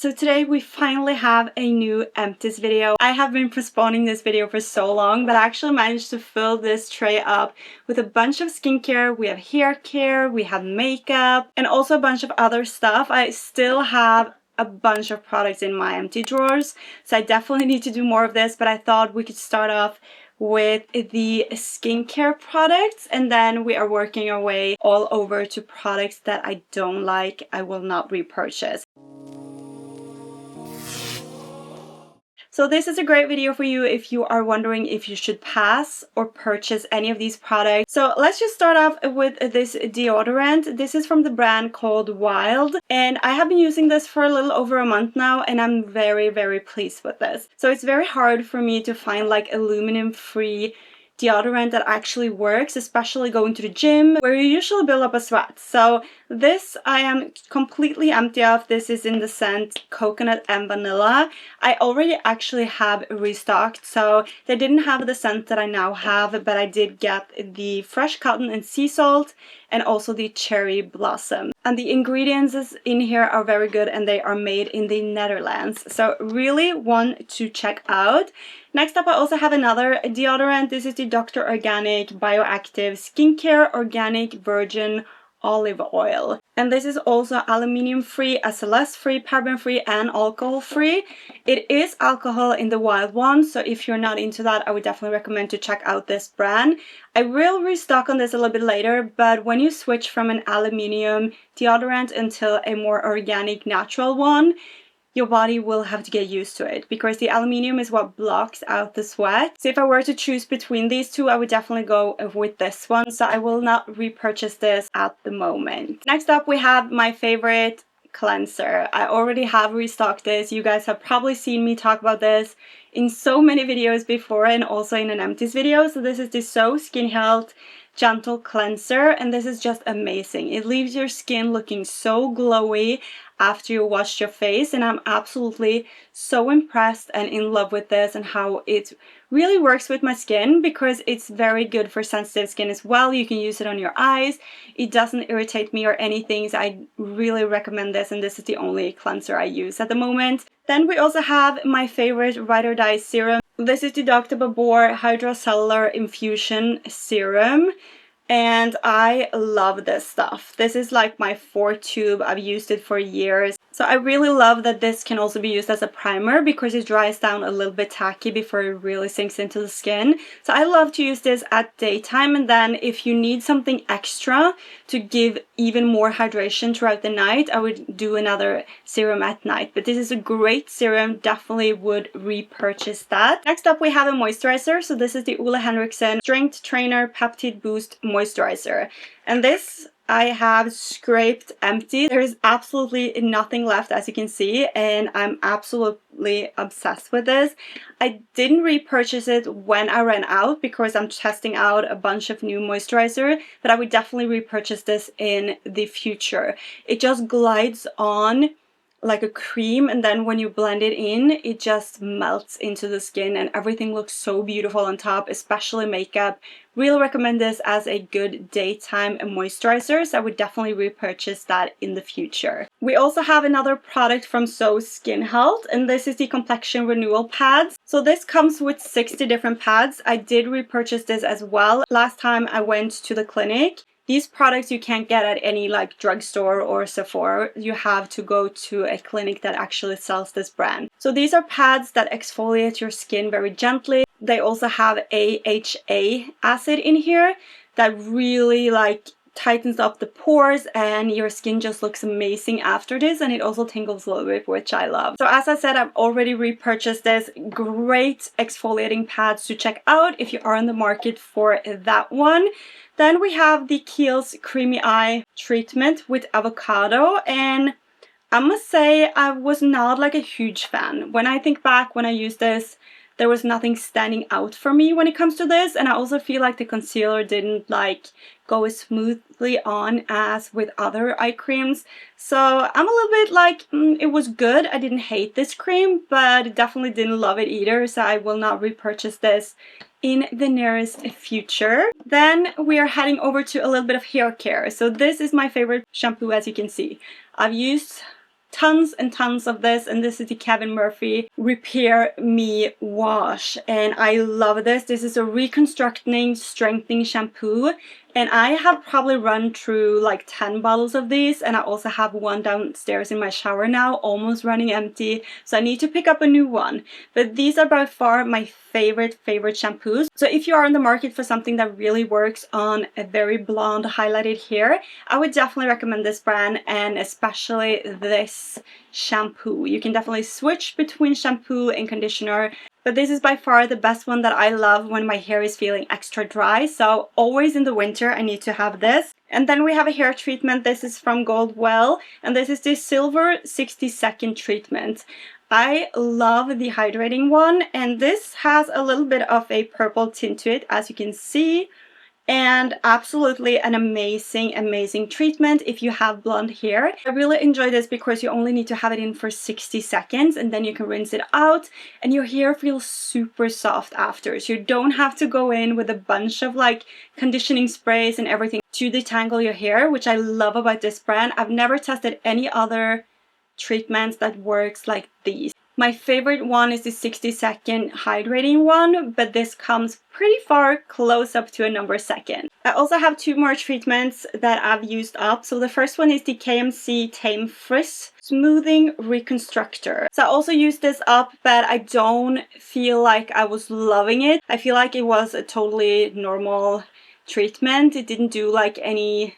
So today we finally have a new empties video. I have been postponing this video for so long, but I actually managed to fill this tray up with a bunch of skincare. We have hair care, we have makeup, and also a bunch of other stuff. I still have a bunch of products in my empty drawers, so I definitely need to do more of this, but I thought we could start off with the skincare products, and then we are working our way all over to products that I don't like, I will not repurchase. So this is a great video for you if you are wondering if you should pass or purchase any of these products. So let's just start off with this deodorant. This is from the brand called Wild, and I have been using this for a little over a month now, and I'm very pleased with this. So it's very hard for me to find like aluminum-free deodorant that actually works, especially going to the gym where you usually build up a sweat. So this I am completely empty of. This is in the scent coconut and vanilla. I already actually have restocked, so they didn't have the scent that I now have, but I did get the fresh cotton and sea salt and also the cherry blossom. And the ingredients in here are very good, and they are made in the Netherlands. So really one to check out. Next up, I also have another deodorant. This is the Dr. Organic Bioactive Skincare Organic Virgin Olive Oil. And this is also aluminium free, SLS free, paraben free, and alcohol free. It is alcohol in the Wild one, so if you're not into that, I would definitely recommend to check out this brand. I will restock on this a little bit later, but when you switch from an aluminium deodorant until a more organic natural one, your body will have to get used to it because the aluminium is what blocks out the sweat. So if I were to choose between these two, I would definitely go with this one. So I will not repurchase this at the moment. Next up, we have my favorite cleanser. I already have restocked this. You guys have probably seen me talk about this in so many videos before, and also in an empties video. So this is the So Skin Health Gentle Cleanser, and this is just amazing. It leaves your skin looking so glowy after you washed your face, and I'm absolutely so impressed and in love with this and how it really works with my skin, because it's very good for sensitive skin as well. You can use it on your eyes. It doesn't irritate me or anything, so I really recommend this, and this is the only cleanser I use at the moment. Then we also have my favorite Ride or Die serum. This is the Dr. Babor Hydrocellular Infusion Serum, and I love this stuff. This is like my 4th tube. I've used it for years. So I really love that this can also be used as a primer because it dries down a little bit tacky before it really sinks into the skin. So I love to use this at daytime, and then if you need something extra to give even more hydration throughout the night, I would do another serum at night. But this is a great serum, definitely would repurchase that. Next up, we have a moisturizer. So this is the Ole Henriksen Strength Trainer Peptide Boost Moisturizer, and this I have scraped empty. There's absolutely nothing left, as you can see, and I'm absolutely obsessed with this. I didn't repurchase it when I ran out because I'm testing out a bunch of new moisturizer, but I would definitely repurchase this in the future. It just glides on like a cream, and then when you blend it in, it just melts into the skin and everything looks so beautiful on top, especially makeup. Really recommend this as a good daytime moisturizer, so I would definitely repurchase that in the future. We also have another product from So Skin Health, and this is the Complexion Renewal Pads. So this comes with 60 different pads. I did repurchase this as well last time I went to the clinic. These products you can't get at any like drugstore or Sephora. You have to go to a clinic that actually sells this brand. So these are pads that exfoliate your skin very gently. They also have AHA acid in here that really like tightens up the pores, and your skin just looks amazing after this, and it also tingles a little bit, which I love. So as I said, I've already repurchased this. Great exfoliating pads to check out if you are in the market for that one. Then we have the Kiehl's Creamy Eye Treatment with Avocado, and I must say I was not like a huge fan. When I think back when I used this, there was nothing standing out for me when it comes to this, and I also feel like the concealer didn't like go as smoothly on as with other eye creams. So I'm a little bit like, it was good. I didn't hate this cream, but definitely didn't love it either, so I will not repurchase this in the nearest future. Then we are heading over to a little bit of hair care. So this is my favorite shampoo, as you can see. I've used tons and tons of this, and this is the Kevin Murphy Repair Me wash, and I love this. This is a reconstructing strengthening shampoo, and I have probably run through like 10 bottles of these, and I also have one downstairs in my shower now, almost running empty, so I need to pick up a new one. But these are by far my favorite shampoos. So if you are in the market for something that really works on a very blonde highlighted hair, I would definitely recommend this brand, and especially this shampoo. You can definitely switch between shampoo and conditioner, but this is by far the best one that I love when my hair is feeling extra dry. So always in the winter I need to have this. And then we have a hair treatment. This is from Goldwell, and this is the Silver 60-second treatment. I love the hydrating one, and this has a little bit of a purple tint to it, as you can see. And absolutely an amazing treatment if you have blonde hair. I really enjoy this because you only need to have it in for 60 seconds and then you can rinse it out, and your hair feels super soft after. So you don't have to go in with a bunch of like conditioning sprays and everything to detangle your hair, which I love about this brand. I've never tested any other treatments that works like these. My favorite one is the 60-second hydrating one, but this comes pretty far close up to a number second. I also have two more treatments that I've used up. So the first one is the KMC Tame Frizz Smoothing Reconstructor. So I also used this up, but I don't feel like I was loving it. I feel like it was a totally normal treatment. It didn't do like any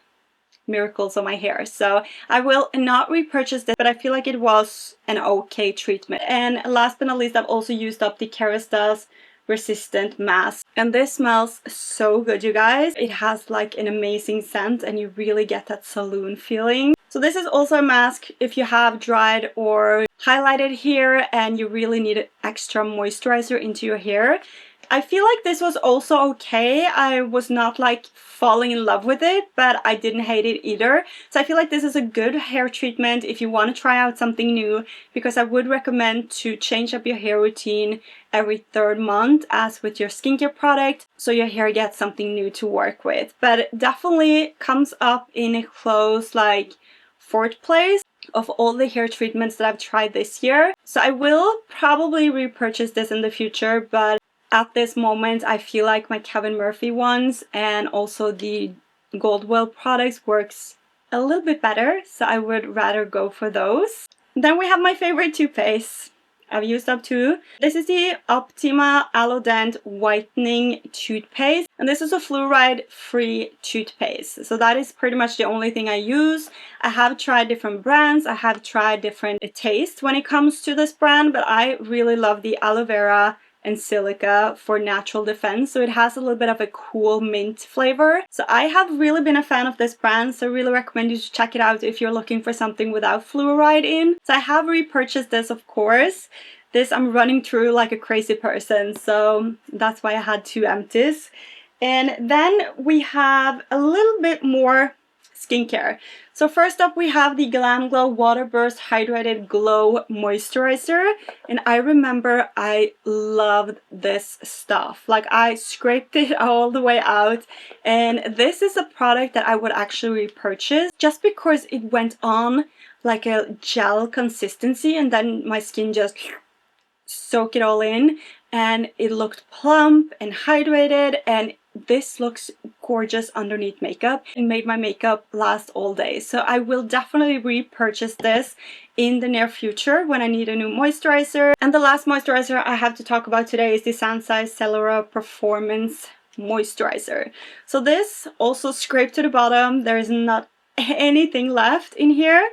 miracles on my hair, so I will not repurchase this, but I feel like it was an okay treatment. And last but not least, I've also used up the Kerastase Resistant Mask, and this smells so good, you guys. It has like an amazing scent and you really get that saloon feeling. So this is also a mask if you have dried or highlighted hair and you really need extra moisturizer into your hair. I feel like this was also okay. I was not like falling in love with it, but I didn't hate it either. So I feel like this is a good hair treatment if you want to try out something new, because I would recommend to change up your hair routine every 3rd month as with your skincare product, so your hair gets something new to work with. But it definitely comes up in a close like 4th place of all the hair treatments that I've tried this year. So I will probably repurchase this in the future, but at this moment, I feel like my Kevin Murphy ones and also the Goldwell products works a little bit better, so I would rather go for those. Then we have my favorite toothpaste. I've used up 2. This is the Optima Allodent Whitening Toothpaste, and this is a fluoride-free toothpaste. So that is pretty much the only thing I use. I have tried different brands, I have tried different tastes when it comes to this brand, but I really love the aloe vera and silica for natural defense, so it has a little bit of a cool mint flavor. So I have really been a fan of this brand, so I really recommend you to check it out if you're looking for something without fluoride in. So I have repurchased this, of course. This I'm running through like a crazy person, so that's why I had 2 empties. And then we have a little bit more skincare. So first up we have the Glam Glow Water Burst Hydrated Glow Moisturizer, and I remember I loved this stuff. Like I scraped it all the way out, and this is a product that I would actually repurchase just because it went on like a gel consistency, and then my skin just soaked it all in, and it looked plump and hydrated, and this looks gorgeous underneath makeup and made my makeup last all day. So I will definitely repurchase this in the near future when I need a new moisturizer. And the last moisturizer I have to talk about today is the Sansai Cellular Performance Moisturizer. So this also scraped to the bottom. There is not anything left in here.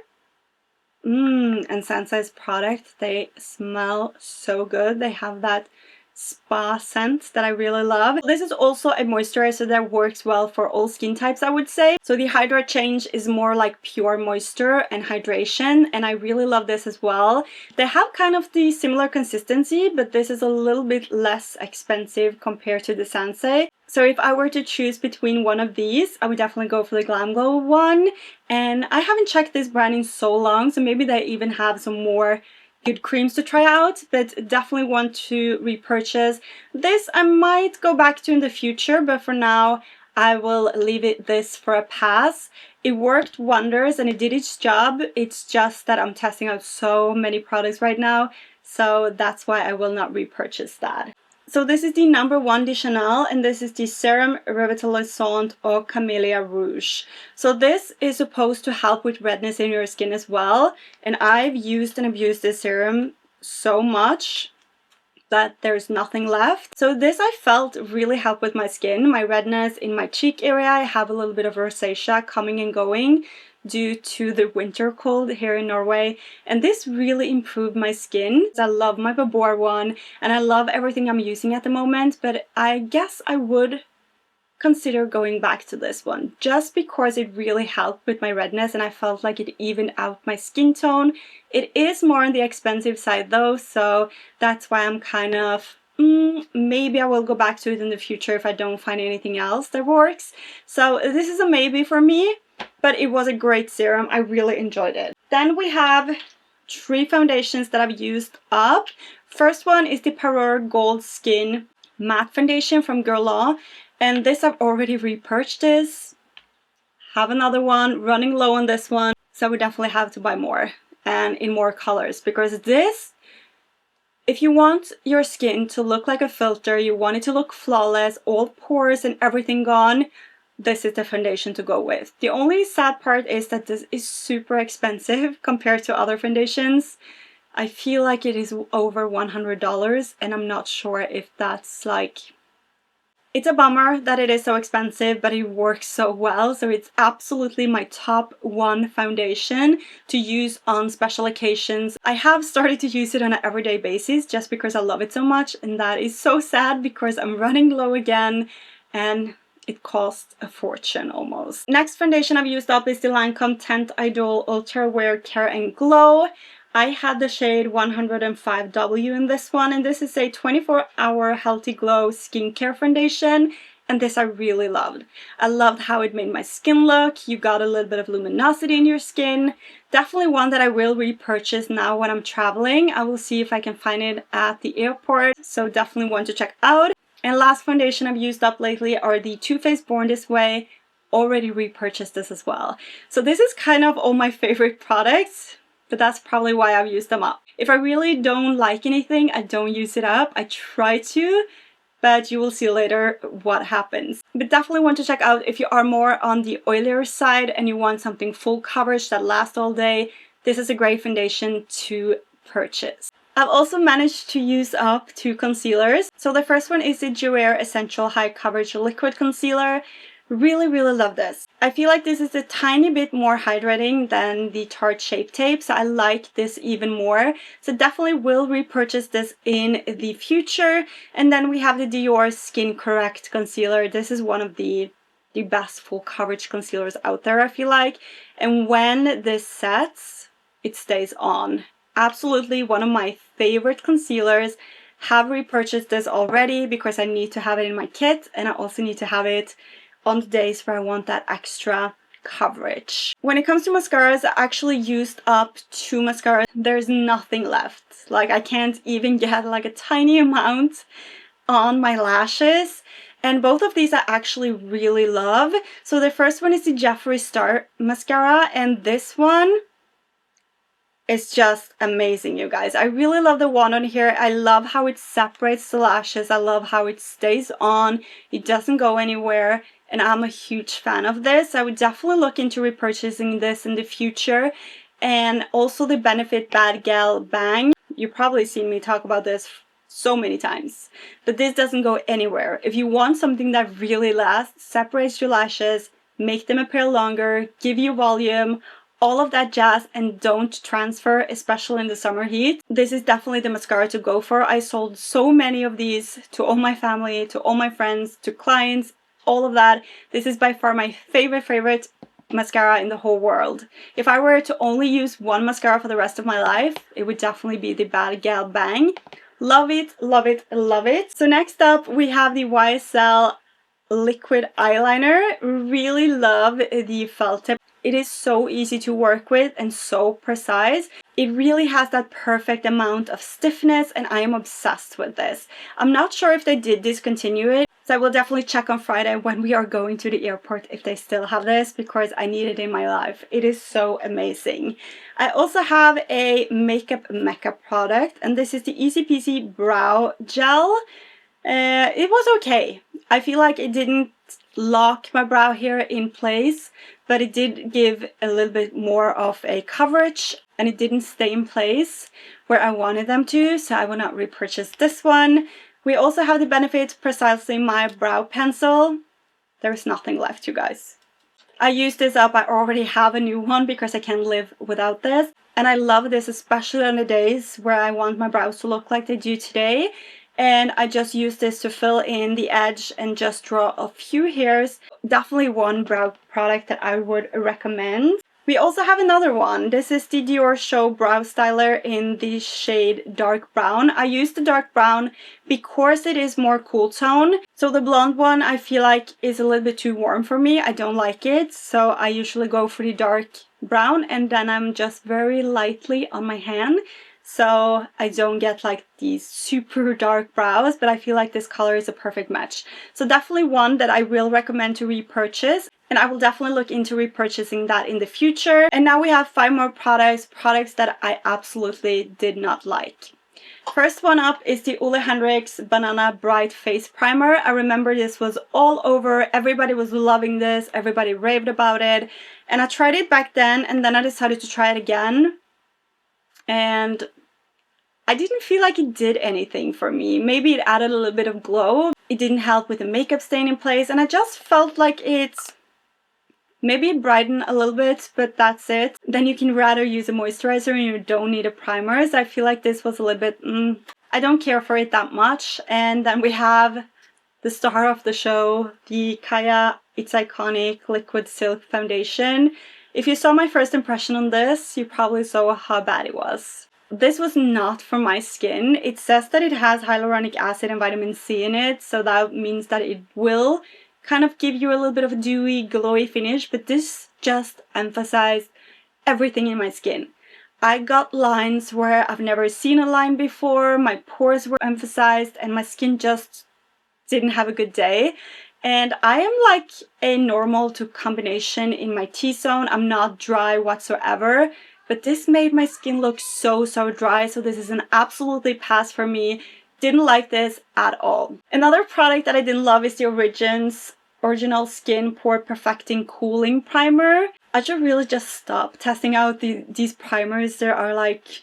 And Sansai's product, they smell so good. They have that spa scent that I really love. This is also a moisturizer that works well for all skin types, I would say. So the Hydra Change is more like pure moisture and hydration, and I really love this as well. They have kind of the similar consistency, but this is a little bit less expensive compared to the Sansai. So if I were to choose between one of these, I would definitely go for the Glam Glow one. And I haven't checked this brand in so long, so maybe they even have some more good creams to try out, but definitely want to repurchase. This I might go back to in the future, but for now I will leave this for a pass. It worked wonders and it did its job. It's just that I'm testing out so many products right now, so that's why I will not repurchase that. So this is the number 1 de Chanel, and this is the Serum Revitalisant Eau Camellia Rouge. So this is supposed to help with redness in your skin as well, and I've used and abused this serum so much that there's nothing left. So this I felt really helped with my skin, my redness in my cheek area. I have a little bit of rosacea coming and going due to the winter cold here in Norway, and this really improved my skin. I love my Babor one and I love everything I'm using at the moment, but I guess I would consider going back to this one just because it really helped with my redness and I felt like it evened out my skin tone. It is more on the expensive side though, so that's why I'm kind of maybe I will go back to it in the future if I don't find anything else that works. So this is a maybe for me, but it was a great serum. I really enjoyed it. Then we have 3 foundations that I've used up. First one is the Parure Gold Skin Matte Foundation from Guerlain, and this I've already repurchased. Have another one, running low on this one, so we definitely have to buy more and in more colors, because this, if you want your skin to look like a filter, you want it to look flawless, all pores and everything gone, this is the foundation to go with. The only sad part is that this is super expensive compared to other foundations. I feel like it is over $100 and I'm not sure if that's like... It's a bummer that it is so expensive, but it works so well. So it's absolutely my top 1 foundation to use on special occasions. I have started to use it on an everyday basis just because I love it so much, and that is so sad because I'm running low again and it cost a fortune almost. Next foundation I've used up is the Lancome Tint Idol Ultra Wear Care and Glow. I had the shade 105W in this one, and this is a 24-hour healthy glow skincare foundation, and this I really loved. I loved how it made my skin look. You got a little bit of luminosity in your skin. Definitely one that I will repurchase now when I'm traveling. I will see if I can find it at the airport, so definitely one to check out. And last foundation I've used up lately are the Too Faced Born This Way. Already repurchased this as well. So this is kind of all my favorite products, but that's probably why I've used them up. If I really don't like anything, I don't use it up. I try to, but you will see later what happens. But definitely want to check out if you are more on the oilier side and you want something full coverage that lasts all day. This is a great foundation to purchase. I've also managed to use up 2 concealers. So the first one is the Jouer Essential High Coverage Liquid Concealer. Really love this. I feel like this is a tiny bit more hydrating than the Tarte Shape Tape, so I like this even more. So definitely will repurchase this in the future. And then we have the Dior Skin Correct Concealer. This is one of the best full coverage concealers out there, I feel like. And when this sets, it stays on. Absolutely one of my favorite concealers. Have repurchased this already because I need to have it in my kit, and I also need to have it on the days where I want that extra coverage. When it comes to mascaras, I actually used up 2 mascaras. There's nothing left. Like, I can't even get like a tiny amount on my lashes. And both of these I actually really love. So the first one is the Jeffree Star mascara, and this one is just amazing, you guys. I really love the one on here. I love how it separates the lashes. I love how it stays on. It doesn't go anywhere. And I'm a huge fan of this. I would definitely look into repurchasing this in the future. And also the Benefit Bad Gal Bang. You've probably seen me talk about this so many times. But this doesn't go anywhere. If you want something that really lasts, separates your lashes, make them appear longer, give you volume, all of that jazz, and don't transfer, especially in the summer heat, this is definitely the mascara to go for. I sold so many of these to all my family, to all my friends, to clients, all of that. This is by far my favorite mascara in the whole world. If I were to only use one mascara for the rest of my life, it would definitely be the Bad Gal Bang. Love it, love it, love it. So next up we have the YSL liquid eyeliner. Really love the felt tip. It is so easy to work with and so precise. It really has that perfect amount of stiffness, and I am obsessed with this. I'm not sure if they did discontinue it, so I will definitely check on Friday when we are going to the airport if they still have this, because I need it in my life. It is so amazing. I also have a makeup mecca product, and this is the Easy Peasy Brow Gel. It was okay. I feel like it didn't lock my brow hair in place, but it did give a little bit more of a coverage, and it didn't stay in place where I wanted them to, so I will not repurchase this one. We also have the Benefit Precisely My Brow Pencil. There's nothing left, you guys. I used this up. I already have a new one because I can't live without this. And I love this, especially on the days where I want my brows to look like they do today. And I just use this to fill in the edge and just draw a few hairs. Definitely one brow product that I would recommend. We also have another one. This is the Dior Show Brow Styler in the shade dark brown. I use the dark brown because it is more cool tone. So the blonde one I feel like is a little bit too warm for me. I don't like it. So I usually go for the dark brown, and then I'm just very lightly on my hand. So I don't get like these super dark brows, but I feel like this color is a perfect match. So definitely one that I will recommend to repurchase, and I will definitely look into repurchasing that in the future. And now we have 5 more products that I absolutely did not like. First one up is the Ole Henrik's Banana Bright Face Primer. I remember this was all over. Everybody was loving this. Everybody raved about it. And I tried it back then, and then I decided to try it again. And I didn't feel like it did anything for me. Maybe it added a little bit of glow. It didn't help with the makeup stain in place, and I just felt like maybe it brightened a little bit, but that's it. Then you can rather use a moisturizer and you don't need a primer. So I feel like this was a little bit, I don't care for it that much. And then we have the star of the show, the Kaya It's Iconic Liquid Silk Foundation. If you saw my first impression on this, you probably saw how bad it was. This was not for my skin. It says that it has hyaluronic acid and vitamin C in it, so that means that it will kind of give you a little bit of a dewy, glowy finish, but this just emphasized everything in my skin. I got lines where I've never seen a line before, my pores were emphasized, and my skin just didn't have a good day. And I am like a normal to combination in my T-zone. I'm not dry whatsoever, but this made my skin look so dry. So this is an absolutely pass for me. Didn't like this at all. Another product that I didn't love is the Original Skin Pore Perfecting Cooling Primer. I should really just stop testing out these primers that are like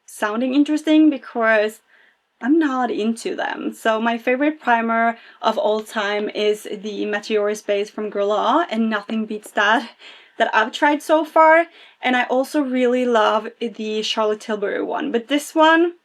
sounding interesting, because I'm not into them. So my favorite primer of all time is the Meteor's Base from Guerlain, and nothing beats that I've tried so far. And I also really love the Charlotte Tilbury one. But this one,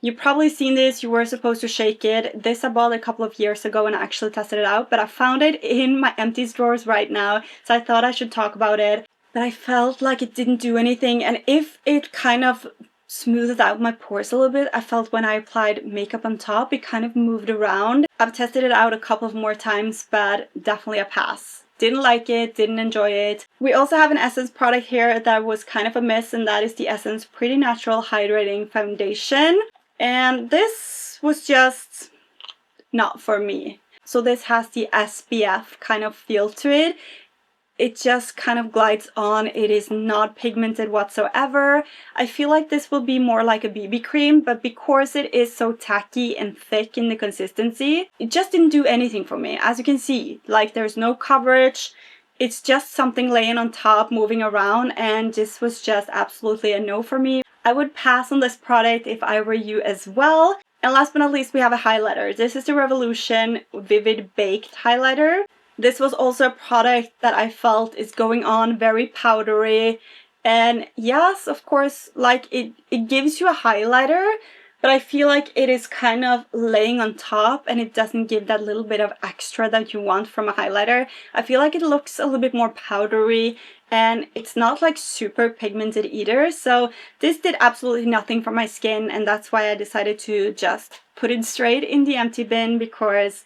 you've probably seen this, you were supposed to shake it. This I bought a couple of years ago and I actually tested it out, but I found it in my empties drawers right now, so I thought I should talk about it. But I felt like it didn't do anything, and if it kind of smoothed out my pores a little bit, I felt when I applied makeup on top, it kind of moved around. I've tested it out a couple of more times, but definitely a pass. Didn't like it, didn't enjoy it. We also have an Essence product here that was kind of a miss, and that is the Essence Pretty Natural Hydrating Foundation. And this was just not for me. So this has the SPF kind of feel to it. It just kind of glides on. It is not pigmented whatsoever. I feel like this will be more like a BB cream, but because it is so tacky and thick in the consistency, it just didn't do anything for me. As you can see, like there's no coverage. It's just something laying on top, moving around, and this was just absolutely a no for me. I would pass on this product if I were you as well. And last but not least, we have a highlighter. This is the Revolution Vivid Baked Highlighter. This was also a product that I felt is going on very powdery, and yes, of course, like it gives you a highlighter, but I feel like it is kind of laying on top and it doesn't give that little bit of extra that you want from a highlighter. I feel like it looks a little bit more powdery, and it's not like super pigmented either. So this did absolutely nothing for my skin, and that's why I decided to just put it straight in the empty bin, because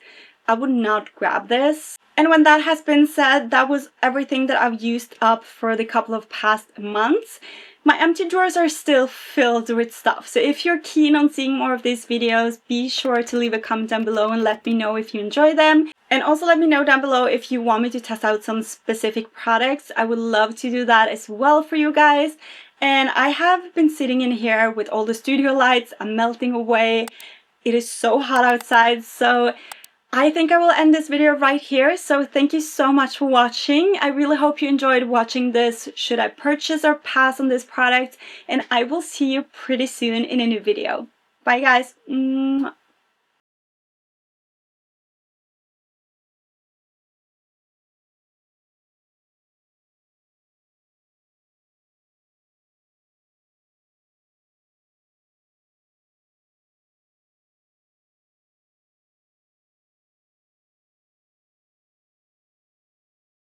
I would not grab this. And when that has been said, that was everything that I've used up for the couple of past months. My empty drawers are still filled with stuff, so if you're keen on seeing more of these videos, be sure to leave a comment down below and let me know if you enjoy them. And also let me know down below if you want me to test out some specific products. I would love to do that as well for you guys. And I have been sitting in here with all the studio lights. I'm melting away. It is so hot outside, so I think I will end this video right here. So thank you so much for watching. I really hope you enjoyed watching this. Should I purchase or pass on this product? And I will see you pretty soon in a new video. Bye guys.